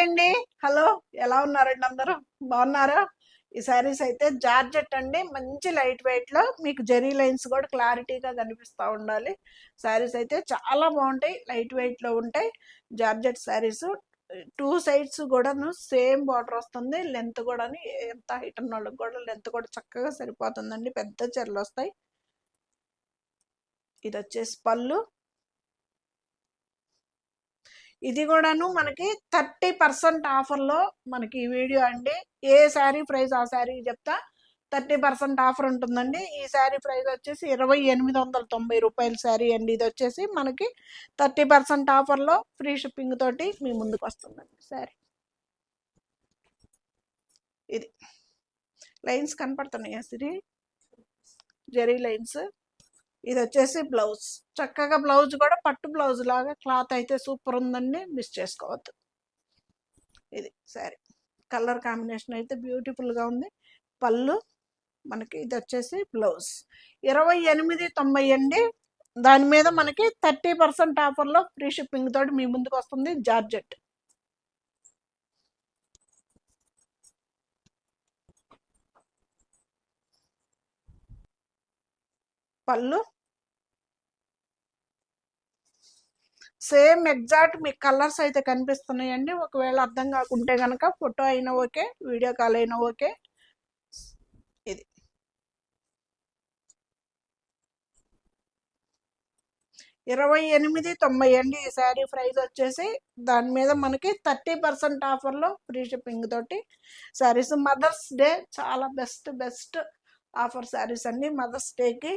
అండి. హలో, ఎలా ఉన్నారండి అందరూ? బాగున్నారా? ఈ శారీస్ అయితే జార్జెట్ అండి, మంచి లైట్ వెయిట్ లో మీకు జెరీ లైన్స్ కూడా క్లారిటీగా కనిపిస్తూ ఉండాలి. శారీస్ అయితే చాలా బాగుంటాయి, లైట్ వెయిట్ లో ఉంటాయి. జార్జెట్ శారీస్ టూ సైడ్స్ కూడాను సేమ్ బార్డర్ వస్తుంది. లెంత్ కూడా ఎంత హైట్ ఉన్న వాళ్ళకి కూడా లెంత్ కూడా చక్కగా సరిపోతుందండి. పెద్ద చీరలు వస్తాయి. ఇది వచ్చేసి పళ్ళు. ఇది కూడాను మనకి 30% ఆఫర్లో మనకి ఈ వీడియో అండి. ఏ శారీ ప్రైస్ ఆ శారీ చెప్తా. 30% ఆఫర్ ఉంటుందండి. ఈ శారీ ప్రైస్ వచ్చేసి 2890 రూపాయల శారీ అండి. ఇది వచ్చేసి మనకి 30% ఆఫర్లో ఫ్రీ షిప్పింగ్ తోటి మీ ముందుకు వస్తుందండి శారీ. ఇది లైన్స్ కనపడుతున్నాయా సిరి? జెరీ లైన్స్. ఇది వచ్చేసి బ్లౌజ్. చక్కగా బ్లౌజ్ కూడా పట్టు బ్లౌజ్ లాగా క్లాత్ అయితే సూపర్ ఉందండి, మిస్ చేసుకోవద్దు. ఇది శారీ కలర్ కాంబినేషన్ అయితే బ్యూటిఫుల్గా ఉంది. పళ్ళు మనకి. ఇది వచ్చేసి బ్లౌజ్. 2890 అండి. దాని మీద మనకి 30% ఆఫర్లో ఫ్రీ షిప్పింగ్ తోటి మీ ముందుకు వస్తుంది. జార్జెట్ పళ్ళు. సేమ్ ఎగ్జాక్ట్ మీకు కలర్స్ అయితే కనిపిస్తున్నాయండి. ఒకవేళ అర్థం కాకుంటే కనుక ఫోటో అయినా ఓకే, వీడియో కాల్ అయినా ఓకే. ఇది 2890 అండి. ఈ శారీ ప్రైస్ వచ్చేసి దాని మీద మనకి 30% ఆఫర్లో ఫ్రీ షిప్పింగ్ తోటి శారీస్. మదర్స్ డే చాలా బెస్ట్ బెస్ట్ ఆఫర్ శారీస్ అండి మదర్స్ డేకి.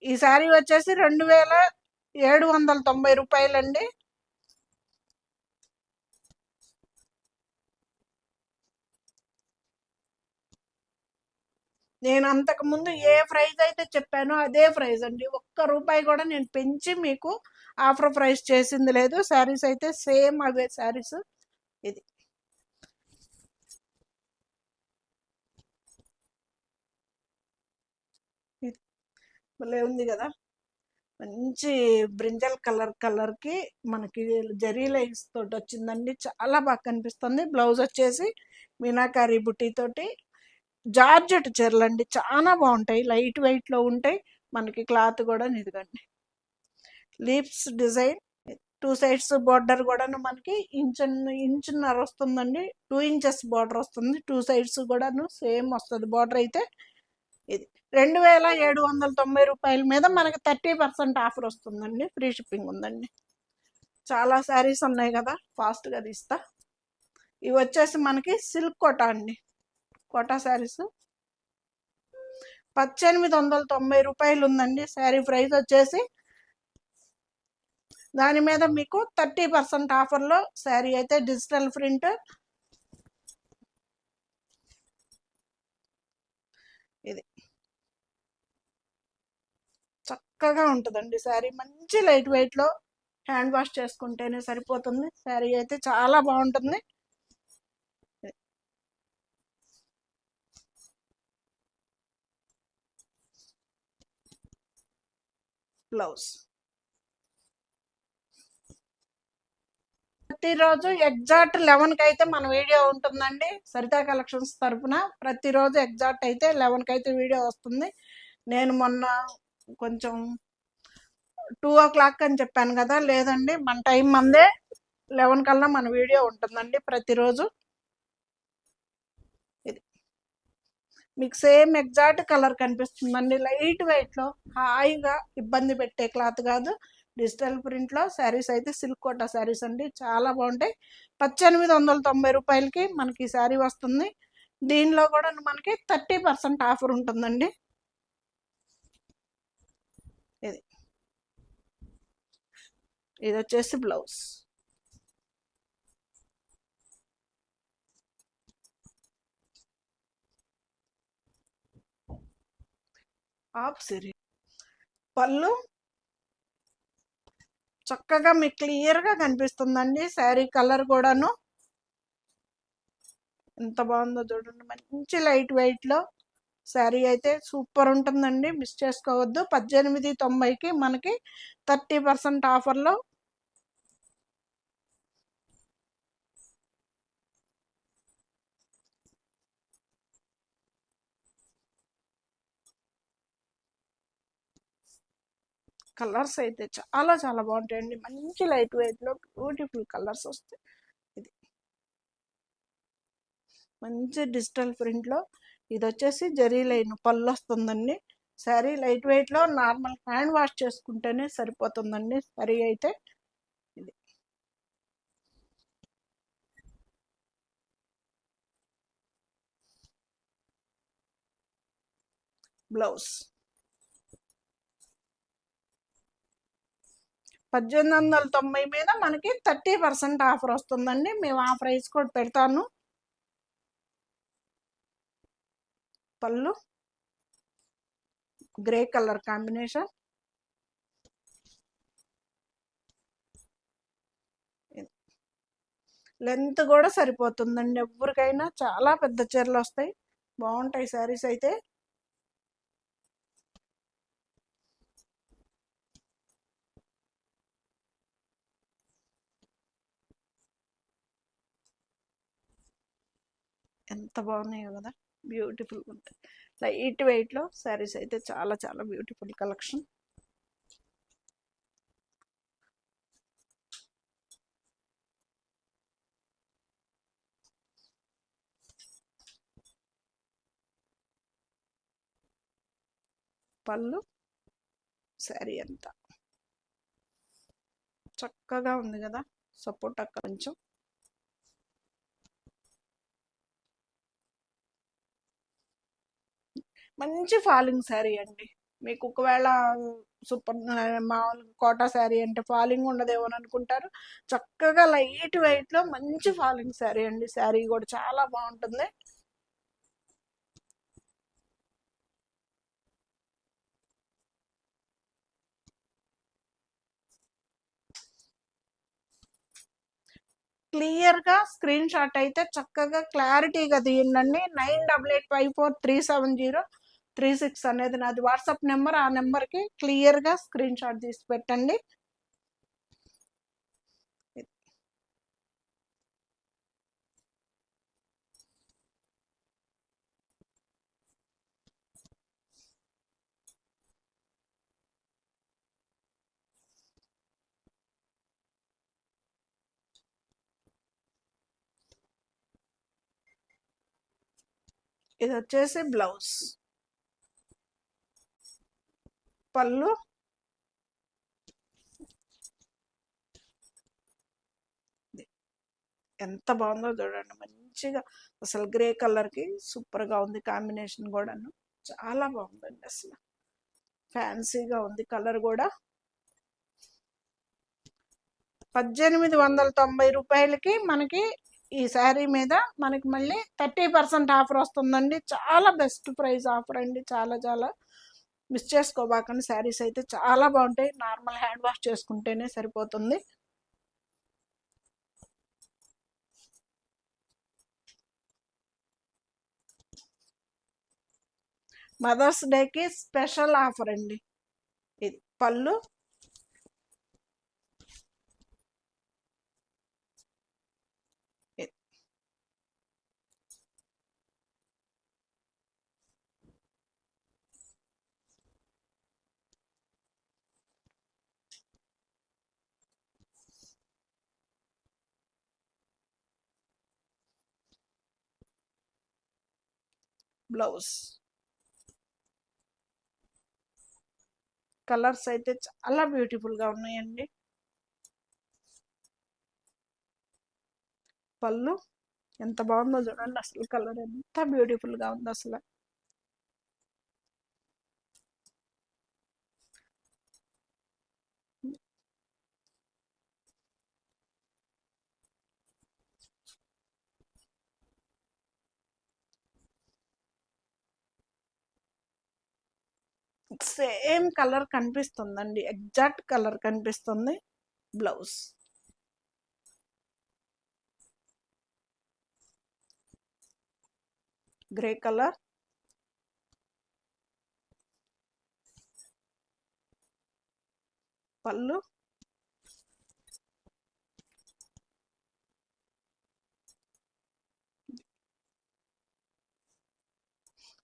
ఈ శారీ వచ్చేసి 2790 రూపాయలండి. నేను అంతకు ముందు ఏ ప్రైస్ అయితే చెప్పానో అదే ప్రైస్ అండి. ఒక్క రూపాయి కూడా నేను పెంచి మీకు ఆఫర్ ప్రైస్ చేసింది లేదు. శారీస్ అయితే సేమ్ అవే శారీస్. ఇది భలే ఉంది కదా, మంచి బ్రింజల్ కలర్కి మనకి జరీ లైన్స్ తోటి వచ్చిందండి. చాలా బాగా కనిపిస్తుంది. బ్లౌజ్ వచ్చేసి మీనాకారి బుట్టి తోటి. జార్జెట్ చీరలు అండి, చాలా బాగుంటాయి, లైట్ వెయిట్లో ఉంటాయి. మనకి క్లాత్ కూడా నిదగండి. లీప్స్ డిజైన్. టూ సైడ్స్ బార్డర్ కూడా మనకి ఇంచున్నర వస్తుందండి. 2 ఇంచెస్ బార్డర్ వస్తుంది. టూ సైడ్స్ కూడాను సేమ్ వస్తుంది బార్డర్ అయితే. ఇది 2790 రూపాయల మీద మనకి 30% ఆఫర్ వస్తుందండి. ఫ్రీ షిప్పింగ్ ఉందండి. చాలా శారీస్ ఉన్నాయి కదా, ఫాస్ట్గా తీస్తా. ఇవి వచ్చేసి మనకి సిల్క్ కోటా అండి. కోటా శారీస్ 1890 రూపాయలు ఉందండి శారీ ప్రైస్ వచ్చేసి. దాని మీద మీకు 30% ఆఫర్లో శారీ అయితే డిజిటల్ ప్రింట్. ఇది చక్కగా ఉంటుందండి శారీ. మంచి లైట్ వెయిట్లో హ్యాండ్ వాష్ చేసుకుంటేనే సరిపోతుంది. శారీ అయితే చాలా బాగుంటుంది. బ్లౌజ్. ప్రతిరోజు ఎగ్జాక్ట్ 11కి అయితే మన వీడియో ఉంటుందండి. సరితా కలెక్షన్స్ తరఫున ప్రతిరోజు ఎగ్జాక్ట్ అయితే 11కి అయితే వీడియో వస్తుంది. నేను మొన్న కొంచెం 2 o'clock అని చెప్పాను కదా, లేదండి మన టైం మందే 11 కల్లా మన వీడియో ఉంటుందండి ప్రతిరోజు. ఇది మీకు సేమ్ ఎగ్జాక్ట్ కలర్ కనిపిస్తుందండి. లైట్ వెయిట్లో హాయిగా ఇబ్బంది పెట్టే క్లాత్ కాదు. డిజిటల్ ప్రింట్లో శారీస్ అయితే సిల్క్ కోటా శారీస్ అండి, చాలా బాగుంటాయి. 1890 రూపాయలకి మనకి ఈ శారీ వస్తుంది. దీనిలో కూడా మనకి 30% ఆఫర్ ఉంటుందండి. ఇది ఇది వచ్చేసి బ్లౌజ్. ఆఫ్ సిరీ. పళ్ళు చక్కగా మీకు క్లియర్గా కనిపిస్తుందండి. శారీ కలర్ కూడాను ఎంత బాగుందో చూడండి. మంచి లైట్ వెయిట్లో శారీ అయితే సూపర్ ఉంటుందండి, మిస్ చేసుకోవద్దు. 1890కి మనకి 30% ఆఫర్లో కలర్స్ అయితే చాలా చాలా బాగుంటాయండి. మంచి లైట్ వెయిట్లో బ్యూటిఫుల్ కలర్స్ వస్తాయి. ఇది మంచి డిజిటల్ ప్రింట్లో, ఇది వచ్చేసి జరీ లైన్ పళ్ళు వస్తుందండి. శారీ లైట్ వెయిట్లో నార్మల్ హ్యాండ్ వాష్ చేసుకుంటేనే సరిపోతుందండి శారీ అయితే. ఇది బ్లౌజ్ 1890 మీద మనకి 30% ఆఫర్ వస్తుందండి. మేము ఆ ప్రైస్ కూడా పెడతాను. పళ్ళు గ్రే కలర్ కాంబినేషన్. లెంత్ కూడా సరిపోతుందండి ఎవరికైనా. చాలా పెద్ద చీరలు వస్తాయి, బాగుంటాయి శారీస్ అయితే. ఎంత బాగున్నాయో కదా, బ్యూటిఫుల్గా ఉంటాయి. లైట్ వెయిట్లో శారీస్ అయితే చాలా చాలా బ్యూటిఫుల్ కలెక్షన్. పళ్ళు శారీ అంతా చక్కగా ఉంది కదా, సపోర్ట్ అక్క కొంచెం. మంచి ఫాలింగ్ శారీ అండి. మీకు ఒకవేళ సూపర్ మామూలు కోటా శారీ అంటే ఫాలింగ్ ఉండదేమో అని అనుకుంటారు. చక్కగా లైట్ వెయిట్లో మంచి ఫాలింగ్ శారీ అండి. శారీ కూడా చాలా బాగుంటుంది. క్లియర్గా స్క్రీన్ షాట్ అయితే చక్కగా క్లారిటీగా తీయండి. 9885437036 అనేది నాది వాట్సాప్ నెంబర్. ఆ నెంబర్కి క్లియర్గా స్క్రీన్ షాట్ తీసి పెట్టండి. ఇది వచ్చేసి బ్లౌజ్. పళ్ళు ఎంత బాగుందో చూడండి, మంచిగా అసలు గ్రే కలర్కి సూపర్గా ఉంది కాంబినేషన్ కూడాను. చాలా బాగుందండి, అసలు ఫ్యాన్సీగా ఉంది కలర్ కూడా. 1890 రూపాయలకి మనకి ఈ శారీ మీద మనకి మళ్ళీ 30% ఆఫర్ వస్తుందండి. చాలా బెస్ట్ ప్రైస్ ఆఫర్ అండి, చాలా చాలా మిస్ చేసుకోబాకండి. శారీస్ అయితే చాలా బాగుంటాయి, నార్మల్ హ్యాండ్ వాష్ చేసుకుంటేనే సరిపోతుంది. మదర్స్ డేకి స్పెషల్ ఆఫర్ అండి. ఇది పళ్ళు బ్లౌజ్. కలర్స్ అయితే చాలా బ్యూటిఫుల్గా ఉన్నాయండి. పళ్ళు ఎంత బాగుందో చూడండి, అసలు కలర్ ఎంత బ్యూటిఫుల్గా ఉందో అసలు. సేమ్ కలర్ కనిపిస్తుందండి, ఎగ్జాక్ట్ కలర్ కనిపిస్తుంది. Blouse grey colour. పళ్ళు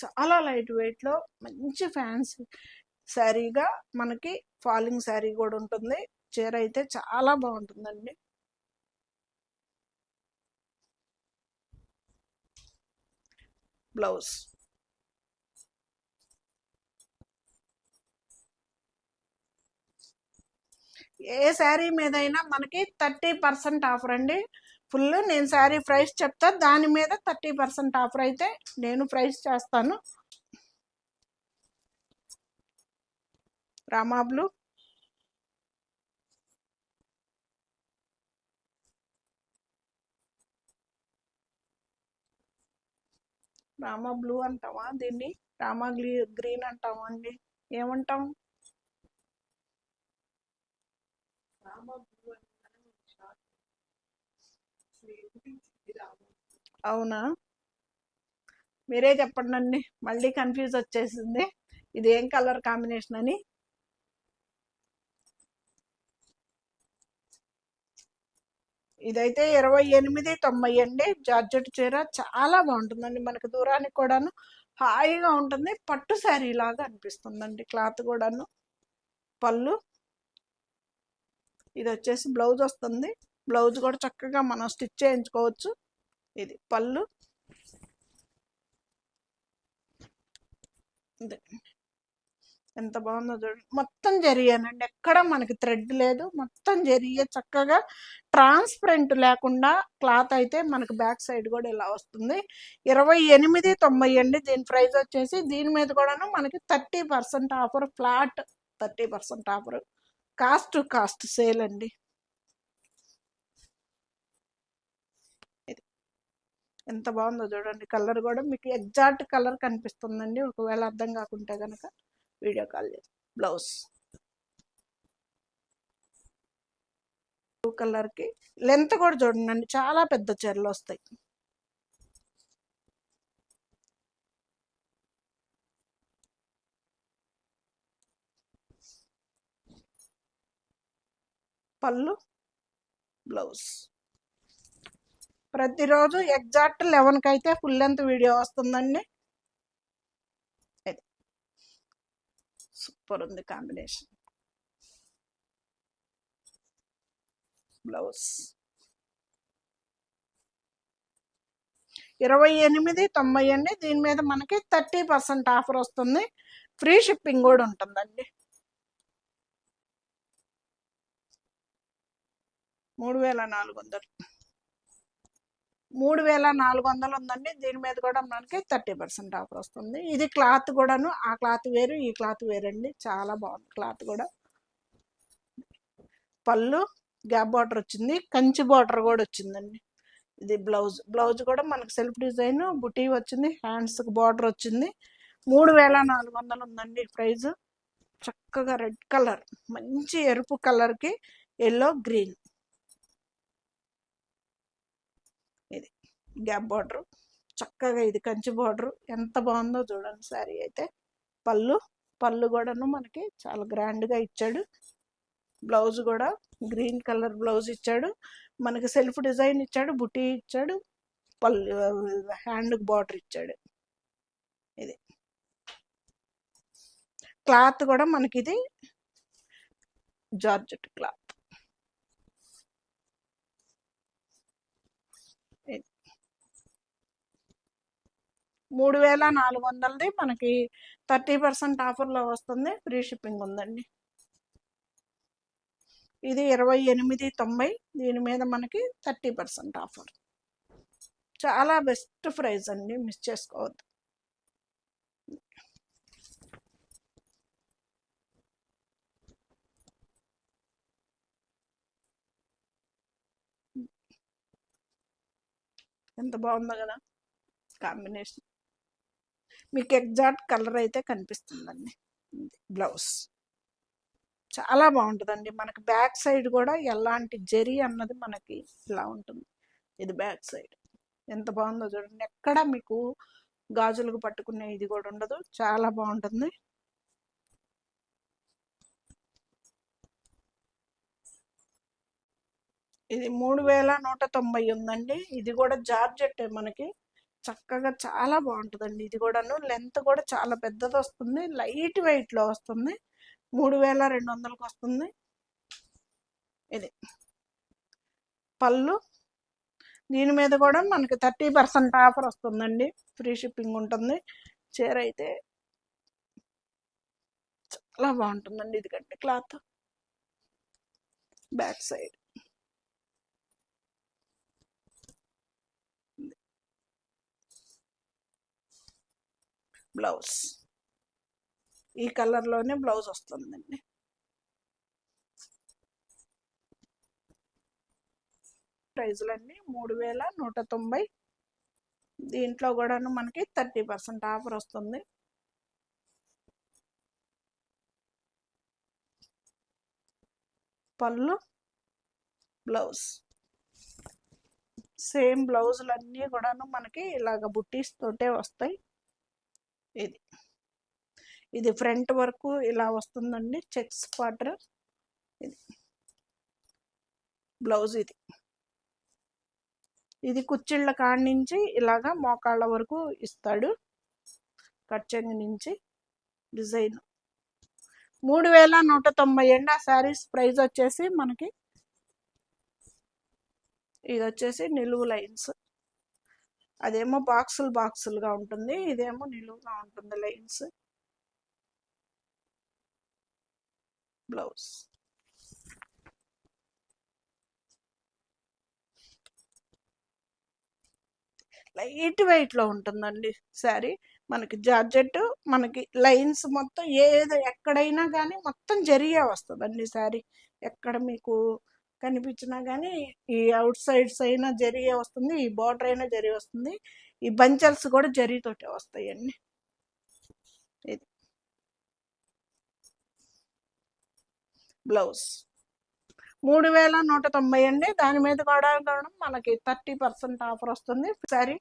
చాలా లైట్ వెయిట్లో మంచి ఫ్యాన్సీ శారీగా మనకి ఫాలింగ్ శారీ కూడా ఉంటుంది. చీర అయితే చాలా బాగుంటుందండి. బ్లౌజ్ ఏ శారీ మీదైనా మనకి 30% ఆఫర్ అండి. ఫుల్ నేను శారీ ప్రైస్ చెప్తా, దాని మీద 30% ఆఫర్ అయితే నేను ప్రైస్ చేస్తాను. రామా బ్లూ, రామా బ్లూ అంటామా దీన్ని, రామా గ్రీన్ అంటామా అండి, ఏమంటాం? అవునా, మీరే చెప్పండి, మళ్ళీ కన్ఫ్యూజ్ వచ్చేసింది ఇది ఏం కలర్ కాంబినేషన్ అని. ఇదైతే 28.90 అండి. జార్జెట్ చీర చాలా బాగుంటుందండి, మనకు దూరానికి కూడాను హాయిగా ఉంటుంది. పట్టు శారీ లాగా అనిపిస్తుందండి క్లాత్ కూడాను. పళ్ళు, ఇది వచ్చేసి బ్లౌజ్ వస్తుంది. బ్లౌజ్ కూడా చక్కగా మనం స్టిచ్ చేయించుకోవచ్చు. ఇది పళ్ళు, ఇది ఎంత బాగుందో చూడండి. మొత్తం జరిగానండి, ఎక్కడ మనకి థ్రెడ్ లేదు, మొత్తం జరిగే చక్కగా ట్రాన్స్పరెంట్ లేకుండా క్లాత్ అయితే మనకి బ్యాక్ సైడ్ కూడా ఇలా వస్తుంది. 28.90 అండి దీని ప్రైస్ వచ్చేసి. దీని మీద కూడాను మనకి 30% offer, flat 30% offer, cost to cost sale అండి. ఇది ఎంత బాగుందో చూడండి, కలర్ కూడా మీకు ఎగ్జాక్ట్ కలర్ కనిపిస్తుందండి. ఒకవేళ అర్థం కాకుంటే కనుక వీడియో కాల్ చేసి. బ్లౌజ్ బ్లూ కలర్కి లెంత్ కూడా చూడండి, చాలా పెద్ద చీరలు వస్తాయి. పళ్ళు, బ్లౌజ్. ప్రతిరోజు ఎగ్జాక్ట్ 11కి అయితే ఫుల్ లెంత్ వీడియో వస్తుందండి. సూపర్ ఉంది కాంబినేషన్. బ్లౌజ్ 28.90 అండి. దీని మీద మనకి 30% ఆఫర్ వస్తుంది, ఫ్రీ షిప్పింగ్ కూడా ఉంటుందండి. 3,400, 3,400 ఉందండి. దీని మీద కూడా మనకి 30% ఆఫర్ వస్తుంది. ఇది క్లాత్ కూడాను, ఆ క్లాత్ వేరు ఈ క్లాత్ వేరండి, చాలా బాగుంది క్లాత్ కూడా. పళ్ళు గ్యాప్ బార్డర్ వచ్చింది, కంచి బార్డర్ కూడా వచ్చిందండి. ఇది బ్లౌజ్, బ్లౌజ్ కూడా మనకి సెల్ఫ్ డిజైన్ బుటీ వచ్చింది, హ్యాండ్స్కి బార్డర్ వచ్చింది. 3,400 ఉందండి ప్రైజ్. చక్కగా రెడ్ కలర్, మంచి ఎరుపు కలర్కి ఎల్లో గ్రీన్, ఇది గ్యాప్ బార్డర్ చక్కగా, ఇది కంచి బార్డర్ ఎంత బాగుందో చూడండి శారీ అయితే. పళ్ళు, పళ్ళు కూడాను మనకి చాలా గ్రాండ్గా ఇచ్చాడు. బ్లౌజ్ కూడా గ్రీన్ కలర్ బ్లౌజ్ ఇచ్చాడు, మనకి సెల్ఫ్ డిజైన్ ఇచ్చాడు, బుటీ ఇచ్చాడు, పళ్ళు హ్యాండ్కి బార్డర్ ఇచ్చాడు. ఇది క్లాత్ కూడా మనకి ఇది జార్జెట్ క్లాత్. 3,400ది మనకి 30% ఆఫర్లో వస్తుంది, ఫ్రీ షిప్పింగ్ ఉందండి. ఇది 28.90, దీని మీద మనకి 30% ఆఫర్. చాలా బెస్ట్ ప్రైస్ అండి, మిస్ చేసుకోవద్దు. ఎంత బాగుందో కదా కాంబినేషన్, మీకు ఎగ్జాక్ట్ కలర్ అయితే కనిపిస్తుందండి. బ్లౌజ్ చాలా బాగుంటుందండి, మనకి బ్యాక్ సైడ్ కూడా ఎలాంటి జరీ అన్నది మనకి ఇలా ఉంటుంది. ఇది బ్యాక్ సైడ్ ఎంత బాగుందో చూడండి, ఎక్కడ మీకు గాజులకు పట్టుకునే ఇది కూడా ఉండదు, చాలా బాగుంటుంది. ఇది 3,190 ఉందండి. ఇది కూడా జార్జెట్ మనకి చక్కగా చాలా బాగుంటుందండి. ఇది కూడాను లెంత్ కూడా చాలా పెద్దది వస్తుంది, లైట్ వెయిట్లో వస్తుంది. 3200కి వస్తుంది. ఇది పళ్ళు. దీని మీద కూడా మనకి 30% ఆఫర్ వస్తుందండి, ఫ్రీ షిప్పింగ్ ఉంటుంది. చీర అయితే చాలా బాగుంటుందండి. ఇదిగండి క్లాత్, బ్యాక్ సైడ్ బ్లౌజ్. ఈ కలర్లోనే బ్లౌజ్ వస్తుందండి. ప్రైజులన్నీ 3190. దీంట్లో కూడాను మనకి 30% ఆఫర్ వస్తుంది. పళ్ళు, బ్లౌజ్. సేమ్ బ్లౌజులన్నీ కూడాను మనకి ఇలాగ బుట్టీస్ తోటే వస్తాయి. ఇది ఇది ఫ్రంట్ వరకు ఇలా వస్తుందండి, చెక్స్ పాటర్. ఇది బ్లౌజ్. ఇది కుచ్చిళ్ళ కాడి నుంచి ఇలాగా మోకాళ్ళ వరకు ఇస్తాడు, కట్ చెంగు నుంచి డిజైన్. 3190 అండి ఆ శారీస్ ప్రైస్ వచ్చేసి మనకి. ఇది వచ్చేసి నిలువు లైన్స్, అదేమో బాక్సులుగా ఉంటుంది, ఇదేమో నిలువుగా ఉంటుంది లైన్స్. బ్లౌజ్. లైట్ వెయిట్లో ఉంటుందండి శారీ. మనకి జార్జెట్, మనకి లైన్స్ మొత్తం ఎక్కడైనా కానీ మొత్తం జరిగే వస్తుందండి శారీ. ఎక్కడ మీకు కనిపించినా కానీ ఈ అవుట్ సైడ్స్ అయినా జరిగే వస్తుంది, ఈ బార్డర్ అయినా జరి వస్తుంది, ఈ బంచల్స్ కూడా జరీతోటే వస్తాయండి. ఇది బ్లౌజ్. 3190 అండి. దాని మీద కూడా మనకి 30% ఆఫర్ వస్తుంది. శారీ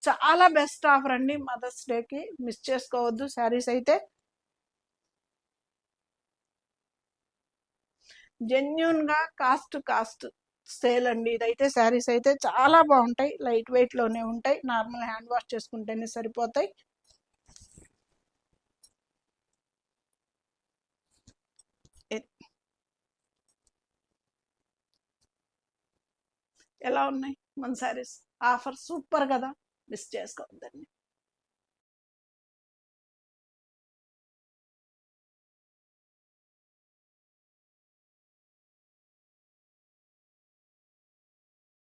చాలా బెస్ట్ ఆఫర్ అండి, మదర్స్ డేకి మిస్ చేసుకోవద్దు. శారీస్ అయితే జెన్యున్గా కాస్ట్ సేల్ అండి. ఇదైతే శారీస్ అయితే చాలా బాగుంటాయి, లైట్ వెయిట్లోనే ఉంటాయి, నార్మల్ హ్యాండ్ వాష్ చేసుకుంటేనే సరిపోతాయి. ఎలా ఉన్నాయి మన శారీస్? ఆఫర్ సూపర్ కదా, మిస్ చేసుకోవద్దండి.